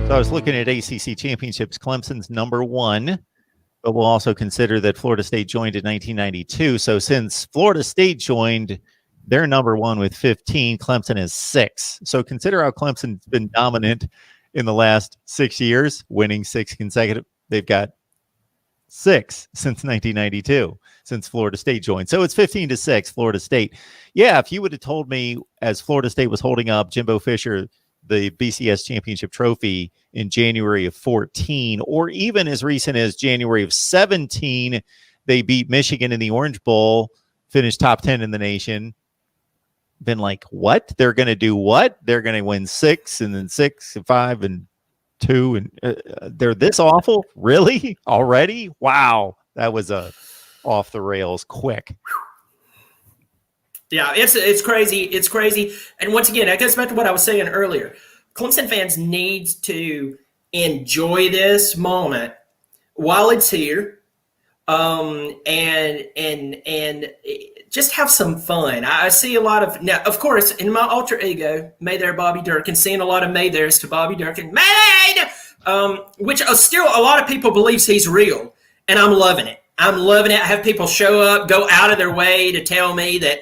So I was looking at ACC championships. Clemson's number one, but we'll also consider that Florida State joined in 1992. So since Florida State joined, they're number one with 15. Clemson is 6. So consider how Clemson's been dominant in the last 6 years, winning 6 consecutive. They've got 6 since 1992, since Florida State joined. So it's 15-6, Florida State. Yeah, if you would have told me as Florida State was holding up Jimbo Fisher the BCS championship trophy in January of 14, or even as recent as January of 17, they beat Michigan in the Orange Bowl, finished top 10 in the nation. Been like, what? They're going to do what? They're going to win 6 and then 6 and 5 and 2 and they're this awful? Really? Already? Wow. That was a off the rails quick. Yeah, it's crazy. It's crazy. And once again, that goes back to what I was saying earlier. Clemson fans need to enjoy this moment while it's here, and just have some fun. I see a lot of now, of course, in my alter ego, May there Bobby Durkin, seeing a lot of May there's to Bobby Durkin, which still a lot of people believes he's real, and I'm loving it. I'm loving it. I have people show up, go out of their way to tell me that,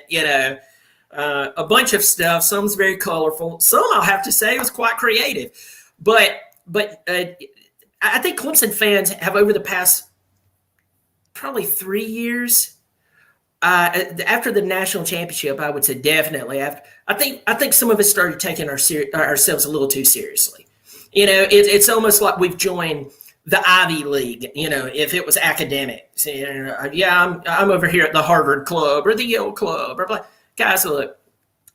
a bunch of stuff. Some's very colorful. Some, I'll have to say, was quite creative. But I think Clemson fans have, over the past probably 3 years, after the national championship, I would say definitely. I think some of us started taking ourselves a little too seriously. It's almost like we've joined the Ivy League, if it was academics. I'm over here at the Harvard Club or the Yale Club. Or blah. Guys, look,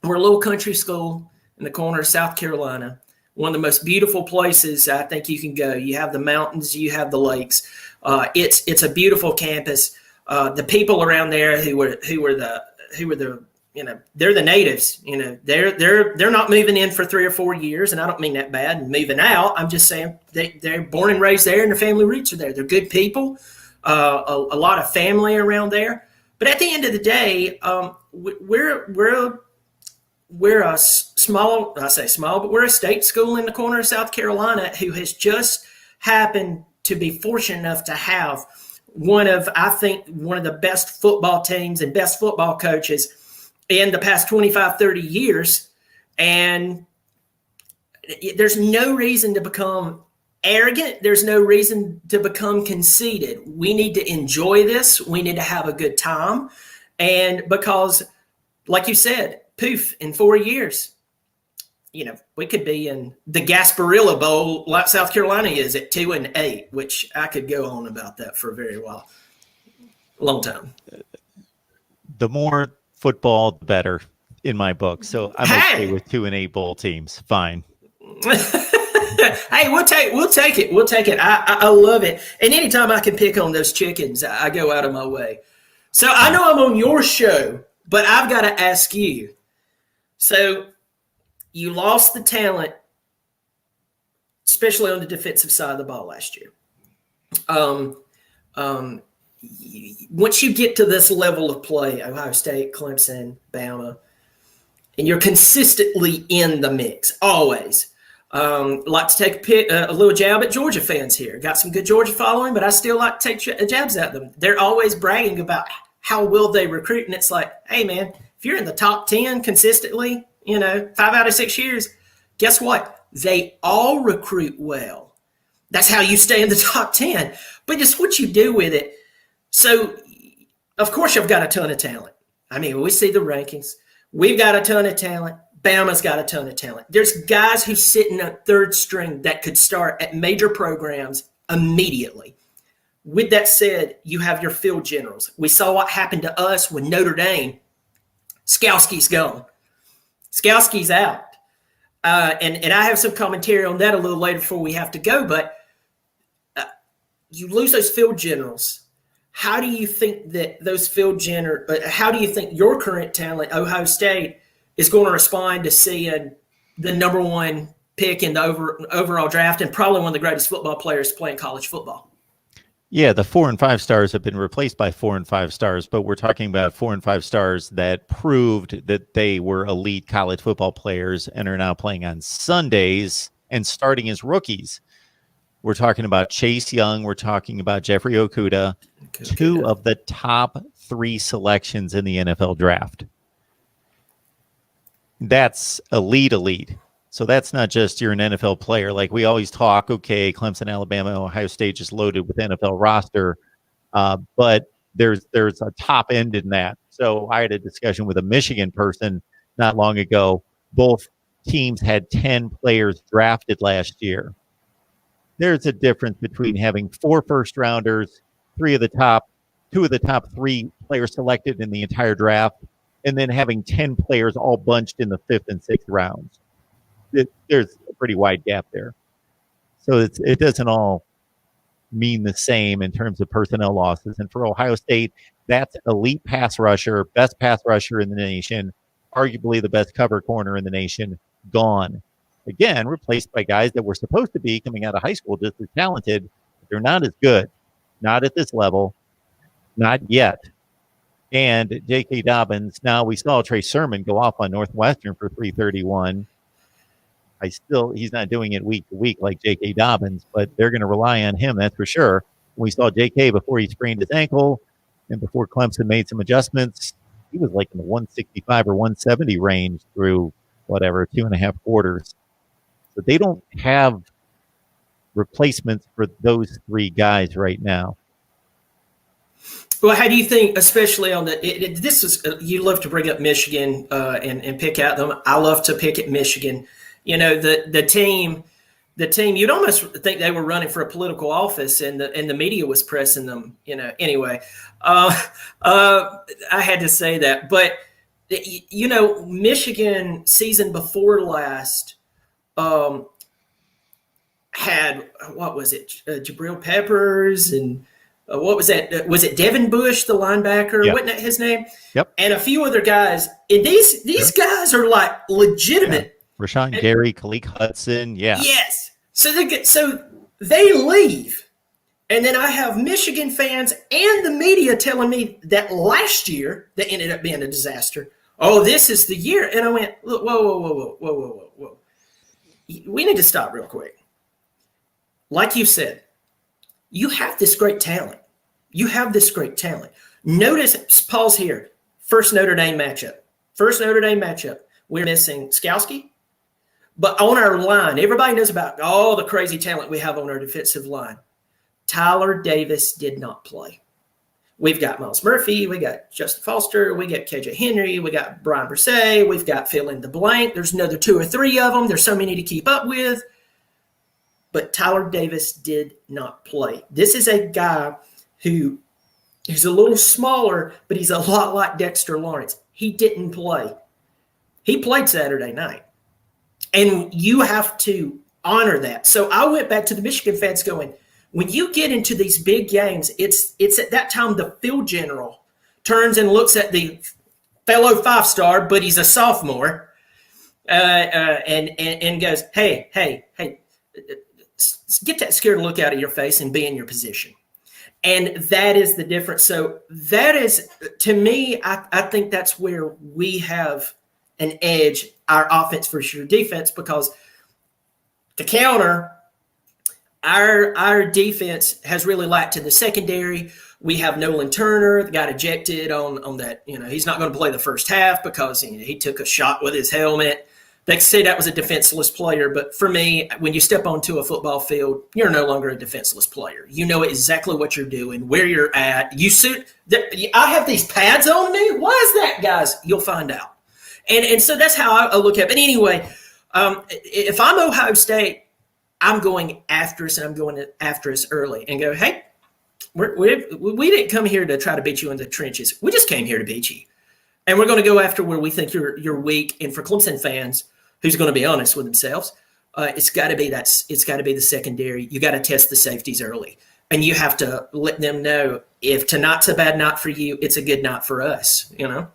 we're a little country school in the corner of South Carolina, one of the most beautiful places I think you can go. You have the mountains, you have the lakes. It's a beautiful campus. The people around there who were the they're the natives. They're not moving in for 3 or 4 years, and I don't mean that bad. And moving out, I'm just saying they're born and raised there, and their family roots are there. They're good people, a lot of family around there. But at the end of the day, we're a small. I say small, but we're a state school in the corner of South Carolina who has just happened to be fortunate enough to have one of the best football teams and best football coaches in the past 25, 30 years. And there's no reason to become arrogant. There's no reason to become conceited. We need to enjoy this. We need to have a good time. And because, like you said, poof, in 4 years, we could be in the Gasparilla Bowl like South Carolina is at 2-8, which I could go on about that for a very while. Long time. The more football, the better in my book. So I'm okay with 2-8 bowl teams. Fine. Hey, we'll take it. We'll take it. I love it. And anytime I can pick on those chickens, I go out of my way. So I know I'm on your show, but I've got to ask you. So you lost the talent, especially on the defensive side of the ball last year. Once you get to this level of play, Ohio State, Clemson, Bama, and you're consistently in the mix, always. Like to take a little jab at Georgia fans here. Got some good Georgia following, but I still like to take jabs at them. They're always bragging about how well they recruit, and it's like, hey, man, if you're in the top 10 consistently, 5 out of 6 years, guess what? They all recruit well. That's how you stay in the top 10. But it's what you do with it. So, of course, you've got a ton of talent. I mean, we see the rankings. We've got a ton of talent. Bama's got a ton of talent. There's guys who sit in a third string that could start at major programs immediately. With that said, you have your field generals. We saw what happened to us with Notre Dame. Skowski's gone. Skowski's out. And I have some commentary on that a little later before we have to go. But you lose those field generals. How do you think that how do you think your current talent, Ohio State, is going to respond to seeing the number one pick in the overall draft and probably one of the greatest football players playing college football? Yeah, the 4 and 5 stars have been replaced by 4 and 5 stars, but we're talking about 4 and 5 stars that proved that they were elite college football players and are now playing on Sundays and starting as rookies. We're talking about Chase Young. We're talking about Jeffrey Okudah, two of the top 3 selections in the NFL draft. That's elite. So that's not just you're an NFL player. Like we always talk, okay, Clemson, Alabama, Ohio State just loaded with NFL roster. But there's a top end in that. So I had a discussion with a Michigan person not long ago. Both teams had 10 players drafted last year. There's a difference between having 4 first-rounders, 2 of the top 3 players selected in the entire draft, and then having 10 players all bunched in the 5th and 6th rounds. There's a pretty wide gap there. So it doesn't all mean the same in terms of personnel losses. And for Ohio State, that's elite pass rusher, best pass rusher in the nation, arguably the best cover corner in the nation, gone. Again, replaced by guys that were supposed to be coming out of high school just as talented, but they're not as good, not at this level, not yet. And J.K. Dobbins, now we saw Trey Sermon go off on Northwestern for 331. He's not doing it week to week like J.K. Dobbins, but they're going to rely on him, that's for sure. We saw J.K. before he sprained his ankle and before Clemson made some adjustments. He was like in the 165 or 170 range through 2.5 quarters. So they don't have replacements for those 3 guys right now. Well, how do you think, especially on you love to bring up Michigan and pick out them. I love to pick at Michigan. You know, the team, you'd almost think they were running for a political office and the media was pressing them, you know. Anyway, I had to say that. But, you know, Michigan season before last had, what was it, Jabril Peppers and what was that? Was it Devin Bush, the linebacker? Yep. Wasn't that his name? Yep. And a few other guys. And these guys are like legitimate. Yeah. Rashawn Gary, Khalil Hudson, yeah. Yes. So they leave. And then I have Michigan fans and the media telling me that last year that ended up being a disaster. Oh, this is the year. And I went, look, whoa. We need to stop real quick. Like you said, you have this great talent. Notice, pause here. First Notre Dame matchup. We're missing Skowski. But on our line, everybody knows about all the crazy talent we have on our defensive line. Tyler Davis did not play. We've got Miles Murphy. We got Justin Foster. We got KJ Henry. We got Brian Brisset. We've got fill in the blank. There's another 2 or 3 of them. There's so many to keep up with. But Tyler Davis did not play. This is a guy who's a little smaller, but he's a lot like Dexter Lawrence. He didn't play. He played Saturday night. And you have to honor that. So I went back to the Michigan fans going, when you get into these big games, it's at that time the field general turns and looks at the fellow 5-star, but he's a sophomore, and goes, hey, get that scared look out of your face and be in your position. And that is the difference. So that is, to me, I think that's where we have an edge, our offense versus your defense, because to counter, our defense has really lacked in the secondary. We have Nolan Turner that got ejected on that. You know, he's not going to play the first half because he took a shot with his helmet. They say that was a defenseless player, but for me, when you step onto a football field, you're no longer a defenseless player. You know exactly what you're doing, where you're at. I have these pads on me. Why is that, guys? You'll find out. And so that's how I look at it. But anyway, if I'm Ohio State, I'm going after us, and I'm going after us early and go, hey, we didn't come here to try to beat you in the trenches. We just came here to beat you. And we're going to go after where we think you're weak. And for Clemson fans, who's going to be honest with themselves, it's got to be the secondary. You got to test the safeties early. And you have to let them know if tonight's a bad night for you, it's a good night for us, you know?